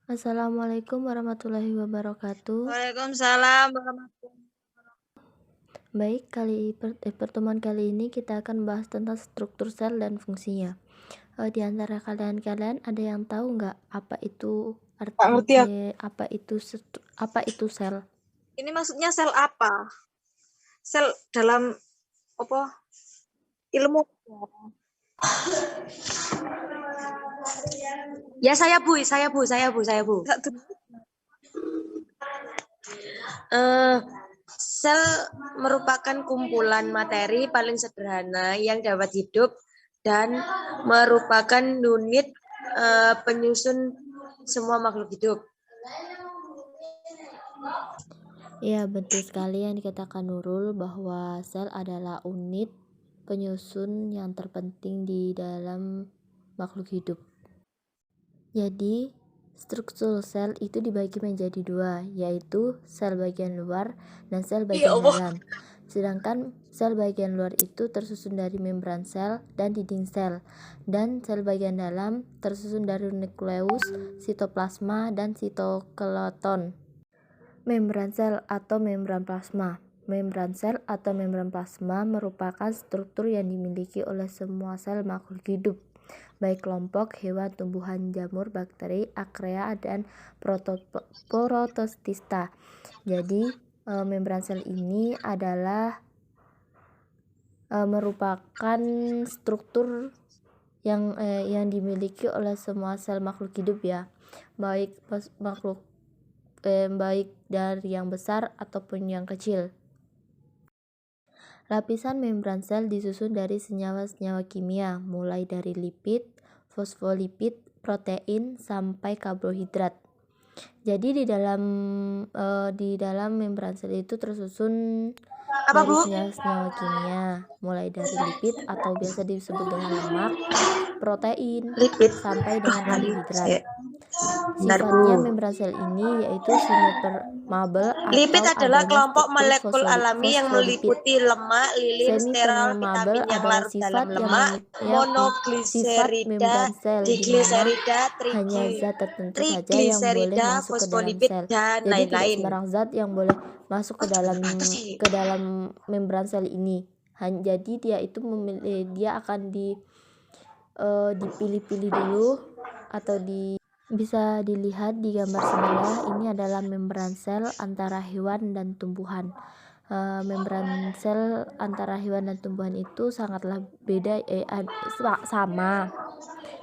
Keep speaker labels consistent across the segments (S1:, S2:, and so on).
S1: Assalamualaikum warahmatullahi wabarakatuh.
S2: Waalaikumsalam warahmatullahi.
S1: Baik, pertemuan kali ini kita akan bahas tentang struktur sel dan fungsinya. Di antara kalian ada yang tahu nggak apa itu
S2: Nggak ngerti ya.
S1: apa itu sel?
S2: Ini maksudnya sel apa? Sel dalam apa? Ilmu. Ya saya Bu. Sel merupakan kumpulan materi paling sederhana yang dapat hidup dan merupakan unit penyusun semua makhluk hidup.
S1: Ya, betul sekali yang dikatakan Nurul bahwa sel adalah unit penyusun yang terpenting di dalam makhluk hidup. Jadi, struktur sel itu dibagi menjadi dua, yaitu sel bagian luar dan sel bagian dalam. Sedangkan sel bagian luar itu tersusun dari membran sel dan dinding sel, dan sel bagian dalam tersusun dari nukleus, sitoplasma, dan sitoskeleton. Membran sel atau membran plasma. Membran sel atau membran plasma merupakan struktur yang dimiliki oleh semua sel makhluk hidup, baik kelompok hewan, tumbuhan, jamur, bakteri, archaea, dan protostista. Jadi, membran sel ini adalah merupakan struktur yang dimiliki oleh semua sel makhluk hidup ya, baik dari yang besar ataupun yang kecil. Lapisan membran sel disusun dari senyawa-senyawa kimia, mulai dari lipid, fosfolipid, protein, sampai karbohidrat. Jadi di dalam membran sel itu tersusun dari senyawa-senyawa kimia, mulai dari lipid atau biasa disebut dengan lemak, protein, sampai dengan karbohidrat. Sifatnya membran sel ini yaitu semi-permeable
S2: Lipid
S1: atau
S2: adalah
S1: adanya
S2: kelompok
S1: struktur
S2: molekul alami yang
S1: fosfolipid.
S2: meliputi lemak, lilin, sterol,
S1: Semi-permeable
S2: vitamin yang
S1: adalah
S2: larut
S1: sifat
S2: dalam lemak,
S1: sifat membran
S2: monogliserida,
S1: sel di mana
S2: digliserida,
S1: hanya zat tertentu saja yang boleh
S2: trigliserida,
S1: masuk ke dalam
S2: fosfolipid,
S1: sel.
S2: dan
S1: Jadi tidak
S2: lain-lain.
S1: sembarang zat yang boleh masuk ke dalam membran sel ini. Jadi dia akan dipilih-pilih dulu atau bisa dilihat di gambar sebelah. Ini adalah membran sel antara hewan dan tumbuhan. Membran sel antara hewan dan tumbuhan itu sangatlah beda, sama,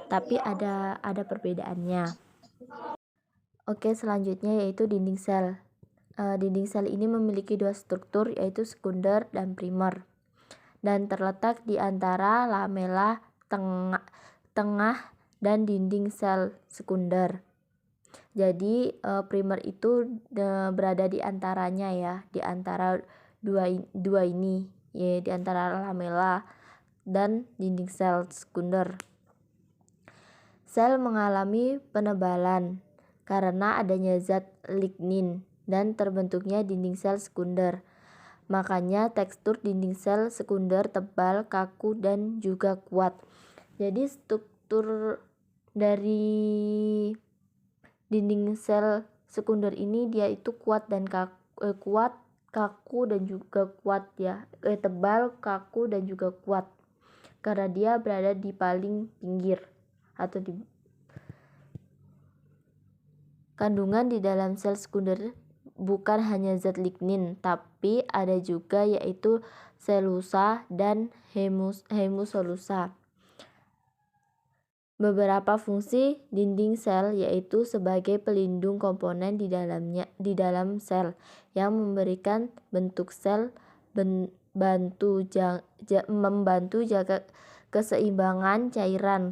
S1: tapi ada perbedaannya. Oke, selanjutnya yaitu dinding sel. Dinding sel ini memiliki dua struktur, yaitu sekunder dan primer, dan terletak di antara lamela tengah dan dinding sel sekunder. Jadi primer itu berada di antaranya ya, di antara dua ini, ya, di antara lamela dan dinding sel sekunder. Sel mengalami penebalan karena adanya zat lignin dan terbentuknya dinding sel sekunder. Makanya tekstur dinding sel sekunder tebal, kaku, dan juga kuat. Jadi struktur dari dinding sel sekunder ini dia itu kuat, kaku, dan juga kuat ya. Tebal, kaku, dan juga kuat karena dia berada di paling pinggir atau di kandungan di dalam sel sekunder. Bukan hanya zat lignin, tapi ada juga yaitu selusa dan hemuselusa. Beberapa fungsi dinding sel yaitu sebagai pelindung komponen di dalam sel yang memberikan bentuk sel, membantu jaga keseimbangan cairan,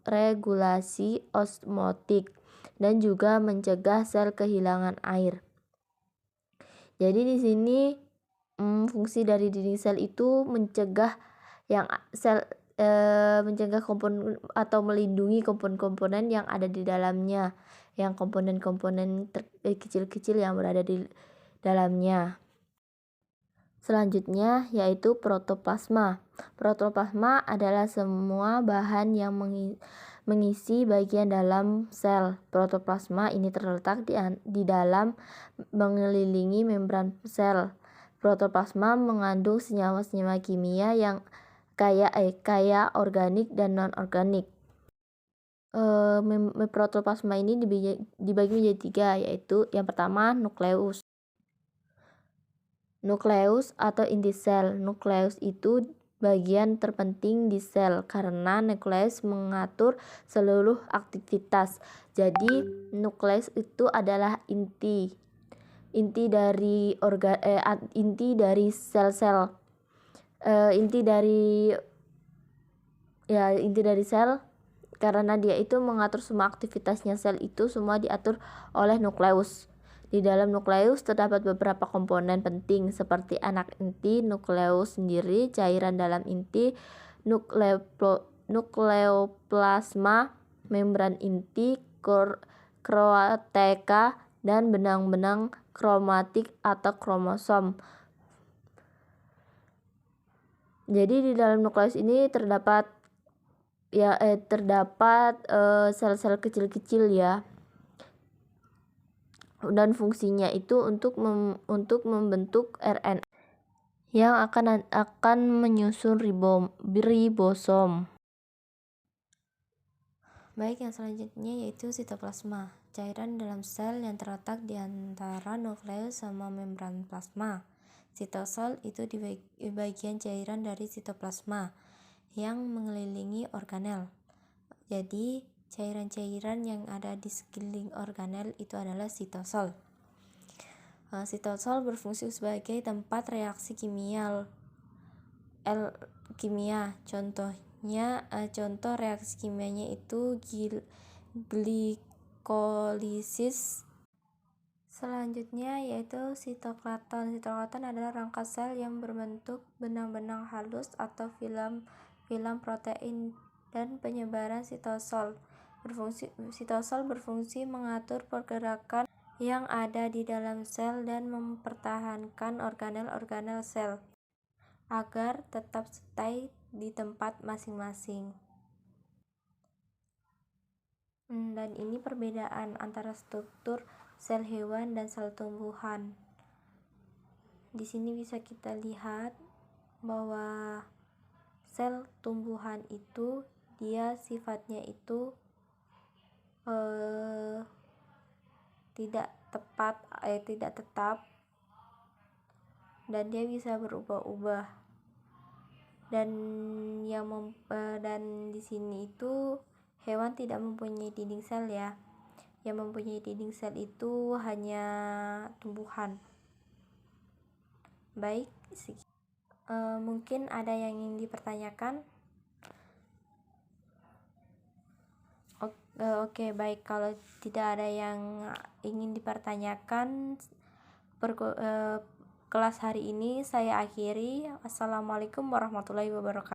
S1: regulasi osmotik, dan juga mencegah sel kehilangan air. Jadi di sini fungsi dari dinding sel itu mencegah komponen atau melindungi komponen-komponen yang ada di dalamnya, yang komponen-komponen kecil-kecil yang berada di dalamnya. Selanjutnya yaitu protoplasma. Protoplasma adalah semua bahan yang mengisi bagian dalam sel. Protoplasma ini terletak di dalam mengelilingi membran sel. Protoplasma mengandung senyawa-senyawa kimia yang kaya organik dan non-organik. Protoplasma ini dibagi menjadi 3, yaitu yang pertama nukleus. Nukleus atau inti sel. Nukleus itu bagian terpenting di sel karena nukleus mengatur seluruh aktivitas. Jadi nukleus itu adalah inti dari sel-sel. Inti dari sel karena dia itu mengatur semua aktivitasnya. Sel itu semua diatur oleh nukleus. Di dalam nukleus terdapat beberapa komponen penting seperti anak inti, nukleus sendiri, cairan dalam inti, nukleoplasma, membran inti, kromateka, dan benang-benang kromatik atau kromosom. Jadi di dalam nukleus ini terdapat sel-sel kecil-kecil ya. Dan fungsinya itu untuk membentuk RNA yang akan menyusun ribosom. Baik, yang selanjutnya yaitu sitoplasma, cairan dalam sel yang terletak di antara nukleus sama membran plasma. Sitosol itu di bagian cairan dari sitoplasma yang mengelilingi organel. Jadi cairan-cairan yang ada di sekeliling organel itu adalah sitosol. Sitosol berfungsi sebagai tempat reaksi kimia. Contoh reaksi kimianya itu glikolisis. Selanjutnya yaitu sitoplaton. Sitoplaton adalah rangka sel yang berbentuk benang-benang halus atau film protein dan penyebaran sitosol. Sitosol berfungsi mengatur pergerakan yang ada di dalam sel dan mempertahankan organel-organel sel agar tetap stay di tempat masing-masing. Dan ini perbedaan antara struktur sel hewan dan sel tumbuhan. Di sini bisa kita lihat bahwa sel tumbuhan itu dia sifatnya itu tidak tetap dan dia bisa berubah-ubah. Dan di sini itu hewan tidak mempunyai dinding sel ya. Yang mempunyai dinding sel itu hanya tumbuhan. Baik, mungkin ada yang ingin dipertanyakan? Oke, baik. Kalau tidak ada yang ingin dipertanyakan, kelas hari ini saya akhiri. Assalamualaikum warahmatullahi wabarakatuh.